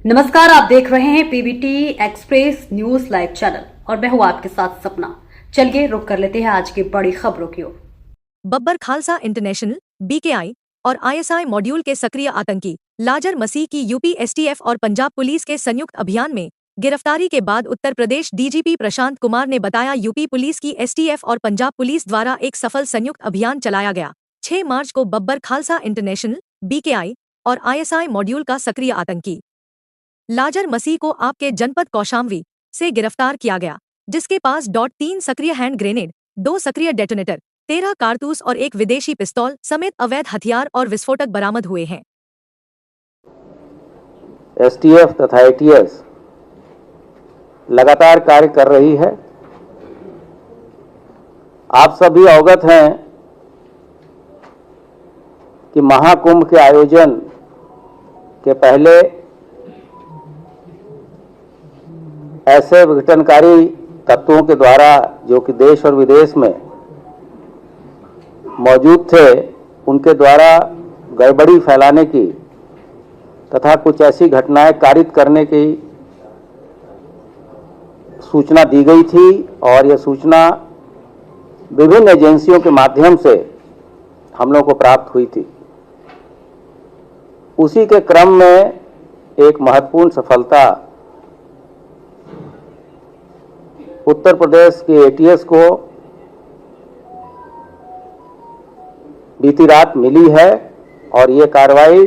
नमस्कार, आप देख रहे हैं PBT express news live channel और मैं हूं आपके साथ सपना। चलिए रुक कर लेते हैं आज की बड़ी खबरों की ओर। बब्बर खालसा इंटरनेशनल, बीकेआई और आईएसआई मॉड्यूल के सक्रिय आतंकी लाजर मसीह की यूपी एसटीएफ और पंजाब पुलिस के संयुक्त अभियान में गिरफ्तारी के बाद उत्तर प्रदेश डीजीपी प्रशांत कुमार ने बताया, यूपी पुलिस की एसटीएफ और पंजाब पुलिस द्वारा एक सफल संयुक्त अभियान चलाया गया। 6 मार्च को बब्बर खालसा इंटरनेशनल, बीकेआई और आईएसआई मॉड्यूल का सक्रिय आतंकी लाजर मसीह को आपके जनपद कौशाम्बी से गिरफ्तार किया गया, जिसके पास .3 सक्रिय हैंड ग्रेनेड, 2 सक्रिय डेटोनेटर, 13 कारतूस और एक विदेशी पिस्तौल समेत अवैध हथियार और विस्फोटक बरामद हुए हैं। एसटीएफ तथा एटीएस लगातार कार्य कर रही है। आप सभी अवगत हैं कि महाकुंभ के आयोजन के पहले ऐसे विघटनकारी तत्वों के द्वारा जो कि देश और विदेश में मौजूद थे, उनके द्वारा गड़बड़ी फैलाने की तथा कुछ ऐसी घटनाएं कारित करने की सूचना दी गई थी और यह सूचना विभिन्न एजेंसियों के माध्यम से हम लोगों को प्राप्त हुई थी। उसी के क्रम में एक महत्वपूर्ण सफलता उत्तर प्रदेश के एटीएस को बीती रात मिली है और ये कार्रवाई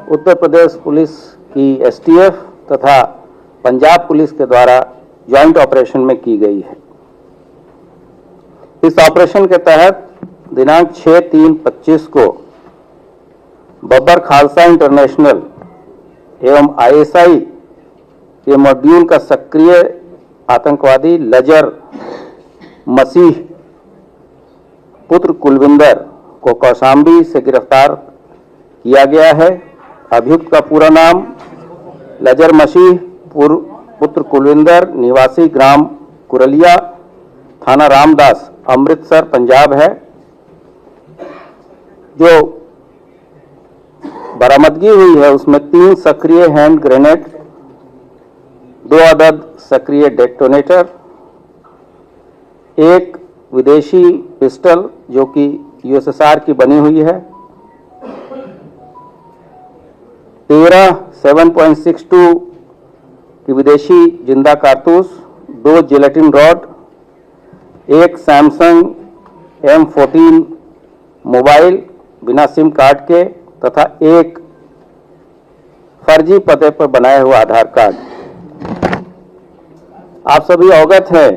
उत्तर प्रदेश पुलिस की एसटीएफ तथा पंजाब पुलिस के द्वारा जॉइंट ऑपरेशन में की गई है। इस ऑपरेशन के तहत दिनांक 6/3/25 को बब्बर खालसा इंटरनेशनल एवं आईएसआई के मॉड्यूल का सक्रिय आतंकवादी लजर मसीह पुत्र कुलविंदर को कौशाम्बी से गिरफ्तार किया गया है। अभियुक्त का पूरा नाम लजर मसीह पुत्र कुलविंदर, निवासी ग्राम कुरलिया, थाना रामदास, अमृतसर, पंजाब है। जो बरामदगी हुई है उसमें 3 सक्रिय हैंड ग्रेनेड, 2 अदद सक्रिय डेटोनेटर, 1 विदेशी पिस्टल जो कि यूएसएसआर की बनी हुई है, 13 7.62 की विदेशी जिंदा कारतूस, 2 gelatin rod, 1 Samsung M14 mobile बिना सिम कार्ड के तथा 1 फर्जी पते पर बनाया हुआ आधार कार्ड। आप सभी अवगत हैं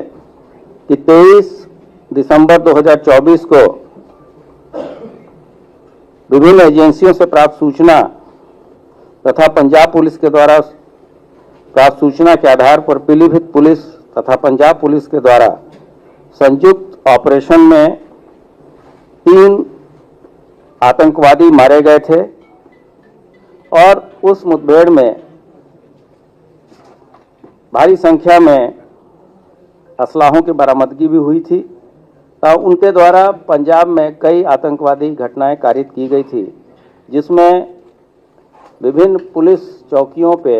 कि 23 दिसंबर 2024 को विभिन्न एजेंसियों से प्राप्त सूचना तथा पंजाब पुलिस के द्वारा प्राप्त सूचना के आधार पर पीलीभीत पुलिस तथा पंजाब पुलिस के द्वारा संयुक्त ऑपरेशन में 3 आतंकवादी मारे गए थे और उस मुठभेड़ में भारी संख्या में असलाहों की बरामदगी भी हुई थी। उनके द्वारा पंजाब में कई आतंकवादी घटनाएं कारित की गई थी, जिसमें विभिन्न पुलिस चौकियों पे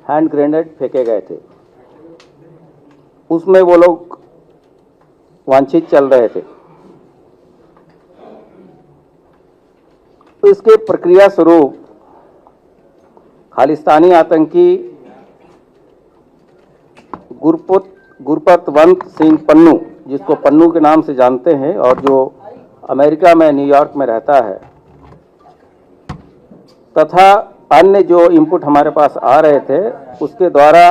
हैंड ग्रेनेड फेंके गए थे। उसमें वो लोग वांछित चल रहे थे। तो इसके प्रक्रिया स्वरूप खालिस्तानी आतंकी गुरपतवंत सिंह पन्नू, जिसको पन्नू के नाम से जानते हैं और जो अमेरिका में न्यूयॉर्क में रहता है, तथा अन्य जो इनपुट हमारे पास आ रहे थे, उसके द्वारा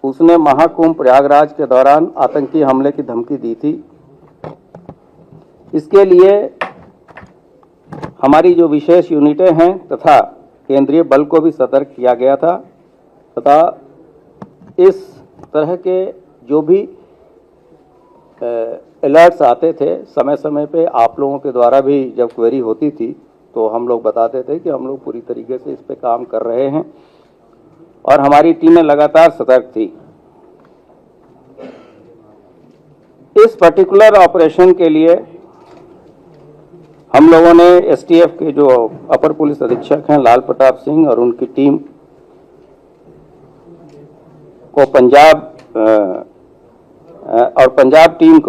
उसने महाकुंभ प्रयागराज के दौरान आतंकी हमले की धमकी दी थी। इसके लिए हमारी जो विशेष यूनिटें हैं तथा केंद्रीय बल को भी सतर्क किया गया था तथा इस तरह के जो भी अलर्ट्स आते थे, समय समय पे आप लोगों के द्वारा भी जब क्वेरी होती थी तो हम लोग बताते थे कि हम लोग पूरी तरीके से इस पे काम कर रहे हैं और हमारी टीमें लगातार सतर्क थी। इस पर्टिकुलर ऑपरेशन के लिए हम लोगों ने एसटीएफ के जो अपर पुलिस अधीक्षक हैं लाल प्रताप सिंह और उनकी टीम को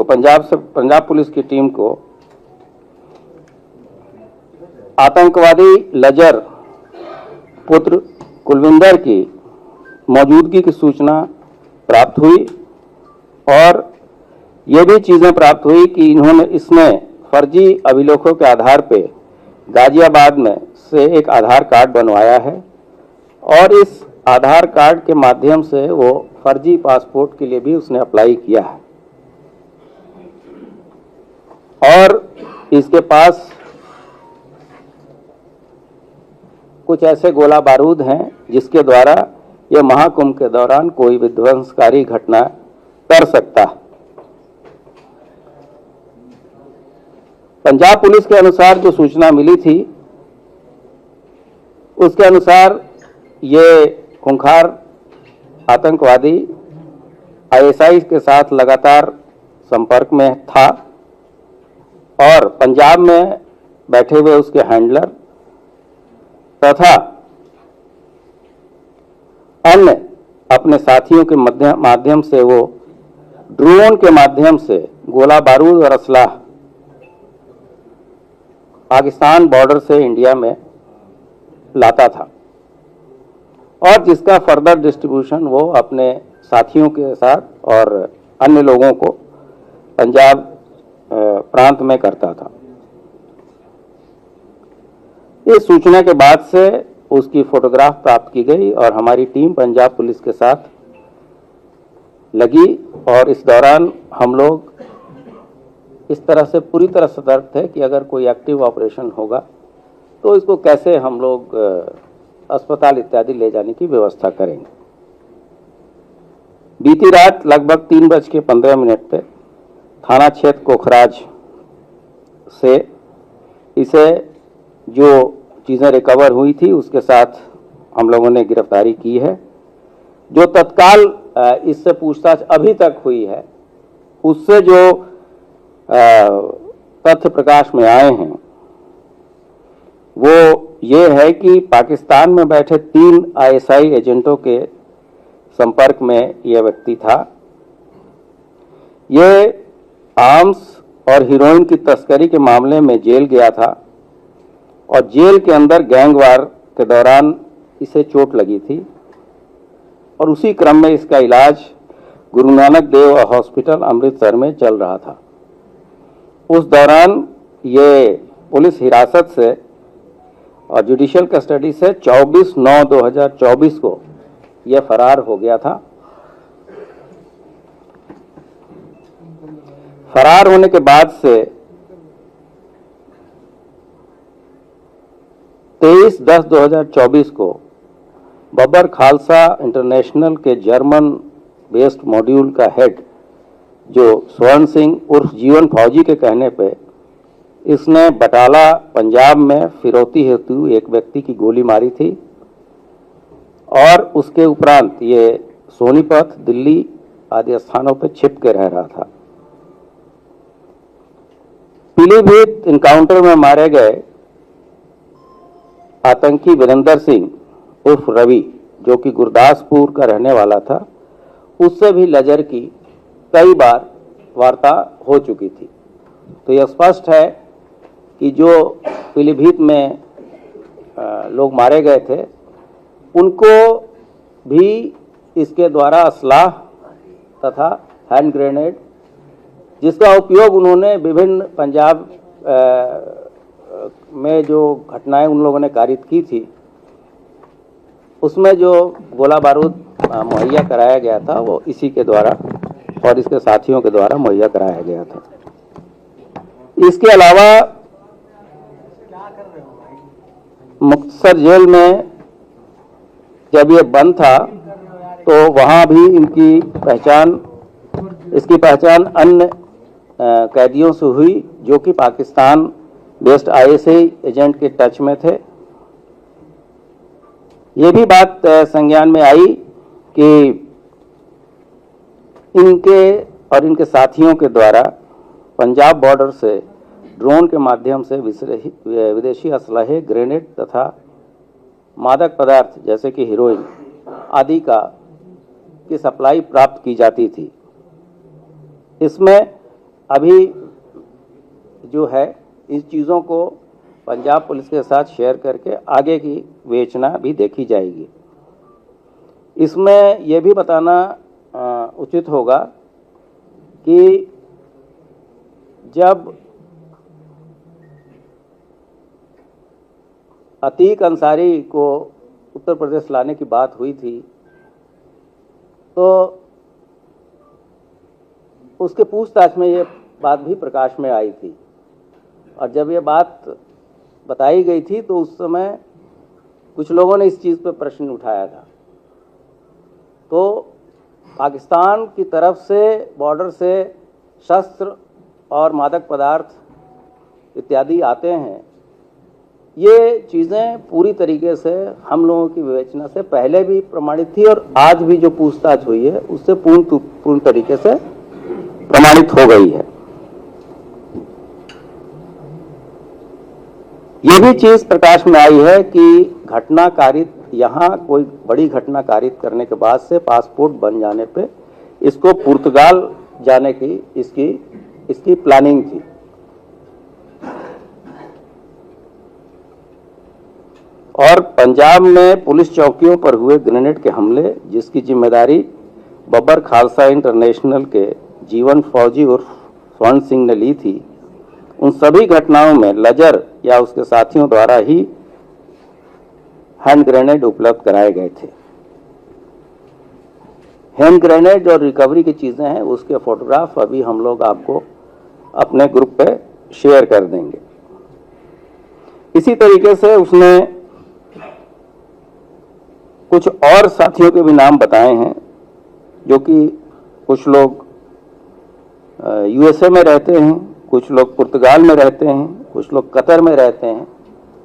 पंजाब पुलिस की टीम को आतंकवादी लजर पुत्र कुलविंदर की मौजूदगी की सूचना प्राप्त हुई और ये भी चीजें प्राप्त हुई कि इसने फर्जी अभिलेखों के आधार पे गाजियाबाद में से एक आधार कार्ड बनवाया है और इस आधार कार्ड के माध्यम से वो फर्जी पासपोर्ट के लिए भी उसने अप्लाई किया है और इसके पास कुछ ऐसे गोला बारूद हैं जिसके द्वारा यह महाकुंभ के दौरान कोई विध्वंसकारी घटना कर सकता है। पंजाब पुलिस के अनुसार जो सूचना मिली थी उसके अनुसार ये खूंखार आतंकवादी आईएसआई के साथ लगातार संपर्क में था और पंजाब में बैठे हुए उसके हैंडलर तथा अन्य अपने साथियों के माध्यम से वो ड्रोन के माध्यम से गोला बारूद और असलाह पाकिस्तान बॉर्डर से इंडिया में लाता था और जिसका फर्दर डिस्ट्रीब्यूशन वो अपने साथियों के साथ और अन्य लोगों को पंजाब प्रांत में करता था। इस सूचना के बाद से उसकी फोटोग्राफ प्राप्त की गई और हमारी टीम पंजाब पुलिस के साथ लगी और इस दौरान हम लोग इस तरह से पूरी तरह सतर्क थे कि अगर कोई एक्टिव ऑपरेशन होगा तो इसको कैसे हम लोग अस्पताल इत्यादि ले जाने की व्यवस्था करेंगे। बीती रात लगभग 3:15 पे थाना क्षेत्र कोखराज से इसे जो चीज़ें रिकवर हुई थी उसके साथ हम लोगों ने गिरफ्तारी की है। जो तत्काल इससे पूछताछ अभी तक हुई है उससे जो तथ्य प्रकाश में आए हैं वो ये है कि पाकिस्तान में बैठे 3 आईएसआई एजेंटों के संपर्क में यह व्यक्ति था। ये आर्म्स और हीरोइन की तस्करी के मामले में जेल गया था और जेल के अंदर गैंगवार के दौरान इसे चोट लगी थी और उसी क्रम में इसका इलाज गुरु नानक देव हॉस्पिटल अमृतसर में चल रहा था। उस दौरान ये पुलिस हिरासत से और जुडिशियल कस्टडी से 24/9/2024 को यह फरार हो गया था। फरार होने के बाद से 23/10/2024 को बब्बर खालसा इंटरनेशनल के जर्मन बेस्ड मॉड्यूल का हेड जो स्वर्ण सिंह उर्फ जीवन फौजी के कहने पे इसने बटाला पंजाब में फिरौती हेतु एक व्यक्ति की गोली मारी थी और उसके उपरांत ये सोनीपत, दिल्ली आदि स्थानों पर छिप के रह रहा था। पीलीभीत इनकाउंटर में मारे गए आतंकी वीरेंद्र सिंह उर्फ रवि जो कि गुरदासपुर का रहने वाला था उससे भी लजर की कई बार वार्ता हो चुकी थी। तो यह स्पष्ट है कि जो पीलीभीत में लोग मारे गए थे उनको भी इसके द्वारा असलाह तथा हैंड ग्रेनेड जिसका उपयोग उन्होंने विभिन्न पंजाब में जो घटनाएं उन लोगों ने कारित की थी उसमें जो गोला बारूद मुहैया कराया गया था वो इसी के द्वारा और इसके साथियों के द्वारा मुहैया कराया गया था। इसके अलावा मुक्तसर जेल में जब ये बंद था तो वहाँ भी इसकी पहचान अन्य कैदियों से हुई जो कि पाकिस्तान बेस्ड आईएसआई एजेंट के टच में थे। ये भी बात संज्ञान में आई कि इनके और इनके साथियों के द्वारा पंजाब बॉर्डर से ड्रोन के माध्यम से विदेशी असलहे, ग्रेनेड तथा मादक पदार्थ जैसे कि हीरोइन आदि का की सप्लाई प्राप्त की जाती थी। इसमें अभी जो है इस चीज़ों को पंजाब पुलिस के साथ शेयर करके आगे की विवेचना भी देखी जाएगी। इसमें यह भी बताना उचित होगा कि जब अतीक अंसारी को उत्तर प्रदेश लाने की बात हुई थी तो उसके पूछताछ में ये बात भी प्रकाश में आई थी, और जब ये बात बताई गई थी तो उस समय कुछ लोगों ने इस चीज़ पर प्रश्न उठाया था। तो पाकिस्तान की तरफ से बॉर्डर से शस्त्र और मादक पदार्थ इत्यादि आते हैं, ये चीज़ें पूरी तरीके से हम लोगों की विवेचना से पहले भी प्रमाणित थी और आज भी जो पूछताछ हुई है उससे पूर्ण तरीके से प्रमाणित हो गई है। ये भी चीज प्रकाश में आई है कि घटना कारित यहाँ कोई बड़ी घटना कारित करने के बाद से पासपोर्ट बन जाने पे इसको पुर्तगाल जाने की इसकी प्लानिंग थी। और पंजाब में पुलिस चौकियों पर हुए ग्रेनेड के हमले जिसकी जिम्मेदारी बब्बर खालसा इंटरनेशनल के जीवन फौजी उर्फ स्वर्ण सिंह ने ली थी, उन सभी घटनाओं में लजर या उसके साथियों द्वारा ही हैंड ग्रेनेड उपलब्ध कराए गए थे। हैंड ग्रेनेड और रिकवरी की चीजें हैं, उसके फोटोग्राफ अभी हम लोग आपको अपने ग्रुप पे शेयर कर देंगे। इसी तरीके से उसने कुछ और साथियों के भी नाम बताए हैं, जो कि कुछ लोग यूएसए में रहते हैं, कुछ लोग पुर्तगाल में रहते हैं, कुछ लोग कतर में रहते हैं,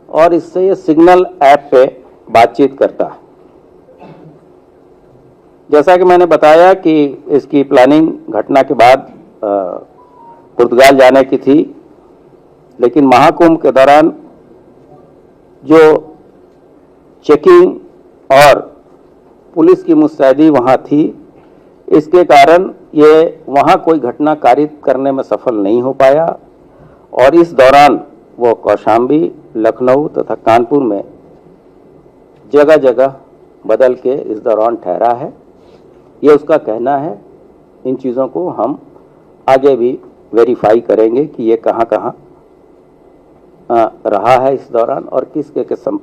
और इससे ये सिग्नल ऐप पे बातचीत करता है। जैसा कि मैंने बताया कि इसकी प्लानिंग घटना के बाद पुर्तगाल जाने की थी, लेकिन महाकुंभ के दौरान जो चेकिंग और पुलिस की मुस्तैदी वहाँ थी, इसके कारण ये वहाँ कोई घटना कारित करने में सफल नहीं हो पाया, और इस दौरान वो कौशाम्बी, लखनऊ तथा कानपुर में जगह जगह बदल के इस दौरान ठहरा है। ये उसका कहना है। इन चीज़ों को हम आगे भी वेरीफाई करेंगे कि ये कहाँ कहाँ रहा है इस दौरान और किसके संपर्क